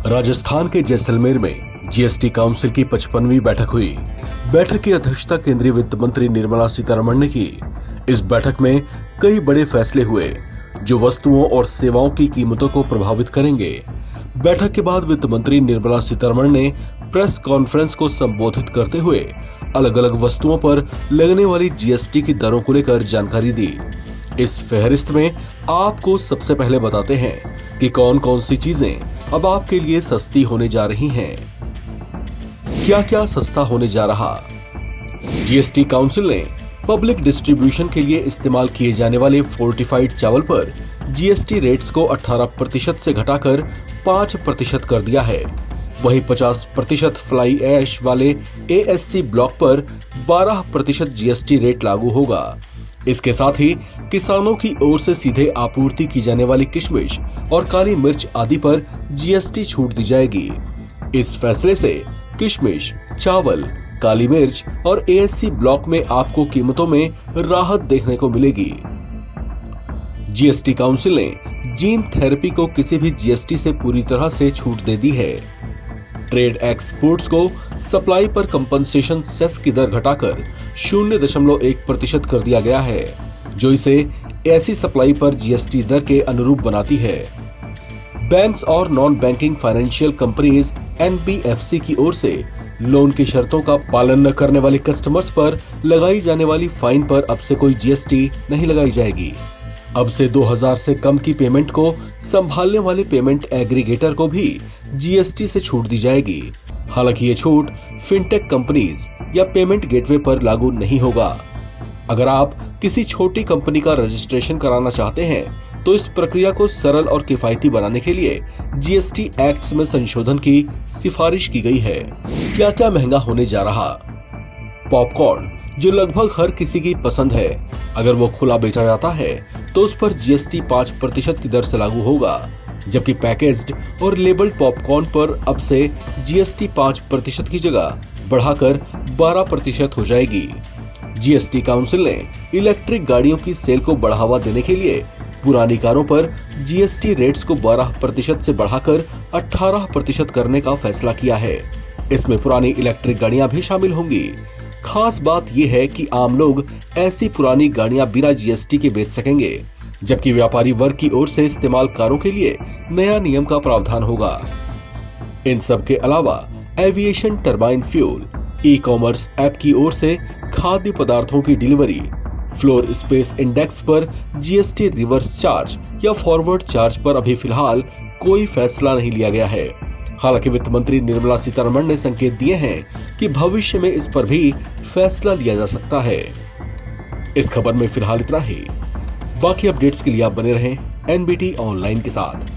राजस्थान के जैसलमेर में GST council की 55वीं बैठक हुई। बैठक की अध्यक्षता केंद्रीय वित्त मंत्री निर्मला सीतारमण ने की। इस बैठक में कई बड़े फैसले हुए जो वस्तुओं और सेवाओं की कीमतों को प्रभावित करेंगे। बैठक के बाद वित्त मंत्री निर्मला सीतारमण ने प्रेस कॉन्फ्रेंस को संबोधित करते हुए अलग अलग वस्तुओं पर लगने वाली जीएसटी की दरों को लेकर जानकारी दी। इस फहरिस्त में आपको सबसे पहले बताते हैं कि कौन कौन सी चीजें अब आपके लिए सस्ती होने जा रही हैं। क्या क्या सस्ता होने जा रहा। जीएसटी काउंसिल ने पब्लिक डिस्ट्रीब्यूशन के लिए इस्तेमाल किए जाने वाले फोर्टिफाइड चावल पर जीएसटी रेट्स को 18% से घटाकर 5% कर दिया है। वहीं 50% फ्लाई ऐश वाले एएससी ब्लॉक पर 12% जीएसटी रेट लागू होगा। इसके साथ ही किसानों की ओर से सीधे आपूर्ति की जाने वाली किशमिश और काली मिर्च आदि पर जीएसटी छूट दी जाएगी। इस फैसले से किशमिश, चावल, काली मिर्च और एएससी ब्लॉक में आपको कीमतों में राहत देखने को मिलेगी। जीएसटी काउंसिल ने जीन थेरेपी को किसी भी जीएसटी से पूरी तरह से छूट दे दी है। ट्रेड एक्सपोर्ट्स को सप्लाई पर कंपनसेशन सेस की दर घटाकर 0.1% कर दिया गया है, जो इसे ऐसी सप्लाई पर जीएसटी दर के अनुरूप बनाती है। बैंक्स और non banking financial companies NBFC की ओर से लोन की शर्तों का पालन न करने वाले कस्टमर्स पर लगाई जाने वाली फाइन पर अब से कोई जीएसटी नहीं लगाई जाएगी। अब से 2000 से कम की पेमेंट को संभालने वाले पेमेंट एग्रीगेटर को भी जीएसटी से छूट दी जाएगी। हालांकि ये छूट फिनटेक कंपनीज या पेमेंट गेटवे पर लागू नहीं होगा। अगर आप किसी छोटी कंपनी का रजिस्ट्रेशन कराना चाहते हैं तो इस प्रक्रिया को सरल और किफायती बनाने के लिए जीएसटी एक्ट्स में संशोधन की सिफारिश की गई है। क्या क्या महंगा होने जा रहा। पॉपकॉर्न, जो लगभग हर किसी की पसंद है, अगर वो खुला बेचा जाता है तो उस पर जीएसटी 5% की दर से लागू होगा, जबकि पैकेज्ड और लेबल्ड पॉपकॉर्न पर अब से जीएसटी 5% की जगह बढ़ाकर 12% हो जाएगी। जीएसटी काउंसिल ने इलेक्ट्रिक गाड़ियों की सेल को बढ़ावा देने के लिए पुरानी कारों पर जीएसटी रेट्स को 12% से बढ़ाकर 18% करने का फैसला किया है। इसमें पुरानी इलेक्ट्रिक गाड़ियां भी शामिल होंगी। खास बात यह है कि आम लोग ऐसी पुरानी गाड़ियां बिना जीएसटी के बेच सकेंगे, जबकि व्यापारी वर्ग की ओर से इस्तेमाल कारों के लिए नया नियम का प्रावधान होगा। इन सब के अलावा aviation turbine fuel, e commerce app की ओर से खाद्य पदार्थों की डिलीवरी, फ्लोर स्पेस इंडेक्स पर जीएसटी रिवर्स चार्ज या फॉरवर्ड चार्ज पर अभी फिलहाल कोई फैसला नहीं लिया गया है। हालांकि वित्त मंत्री निर्मला सीतारमण ने संकेत दिए हैं कि भविष्य में इस पर भी फैसला लिया जा सकता है। इस खबर में फिलहाल इतना ही। बाकी अपडेट्स के लिए आप बने रहें एनबीटी ऑनलाइन के साथ।